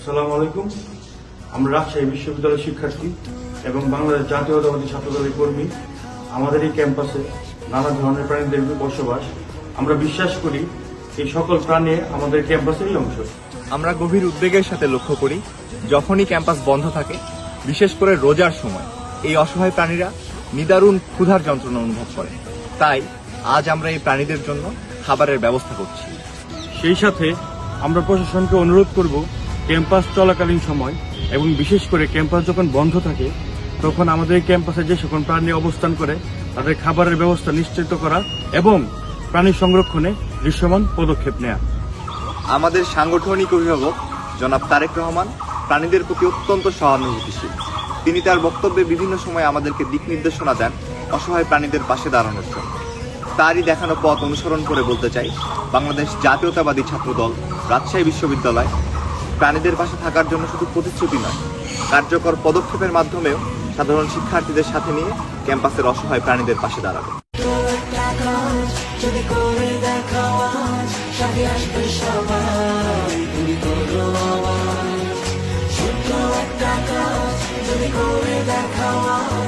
আসসালামু আলাইকুম। আমরা রাজশাহী বিশ্ববিদ্যালয়ের শিক্ষার্থী এবং বাংলাদেশ জাতীয়তাবাদী ছাত্রদলের কর্মী। আমাদের এই ক্যাম্পাসে নানা ধরনের প্রাণীদের বসবাস। আমরা বিশ্বাস করি এই সকল প্রাণী আমাদের ক্যাম্পাসেরই অংশ। আমরা গভীর উদ্বেগের সাথে লক্ষ্য করি যখনই ক্যাম্পাস বন্ধ থাকে, বিশেষ করে রোজার সময় এই অসহায় প্রাণীরা নিদারুণ ক্ষুধার যন্ত্রণা অনুভব করে। তাই আজ আমরা এই প্রাণীদের জন্য খাবারের ব্যবস্থা করছি। সেই সাথে আমরা প্রশাসনকে অনুরোধ করব ক্যাম্পাস চলাকালীন সময় এবং বিশেষ করে ক্যাম্পাস যখন বন্ধ থাকে তখন আমাদের ক্যাম্পাসে যে সকল প্রাণী অবস্থান করে তাদের খাবারের ব্যবস্থা নিশ্চিত করা এবং প্রাণী সংরক্ষণে দৃশ্যমান পদক্ষেপ নেওয়া। আমাদের সাংগঠনিক অভিভাবক জনাব তারেক রহমান প্রাণীদের প্রতি অত্যন্ত সহানুভূতিশীল। তিনি তার বক্তব্যে বিভিন্ন সময় আমাদেরকে দিক নির্দেশনা দেন অসহায় প্রাণীদের পাশে দাঁড়ানোর জন্য। তারই দেখানো পথ অনুসরণ করে বলতে চাই, বাংলাদেশ জাতীয়তাবাদী ছাত্রদল রাজশাহী বিশ্ববিদ্যালয় প্রাণীদের পাশে থাকার জন্য শুধু প্রতিশ্রুতি নয়, কার্যকর পদক্ষেপের মাধ্যমেও সাধারণ শিক্ষার্থীদের সাথে নিয়ে ক্যাম্পাসের অসহায় প্রাণীদের পাশে দাঁড়াবে। যদি করে দেখাও আজ, সাথে আসবে সবাই, তুমি করো আওয়াজ। ছোট্ট একটা কাজ যদি করে দেখাও আজ,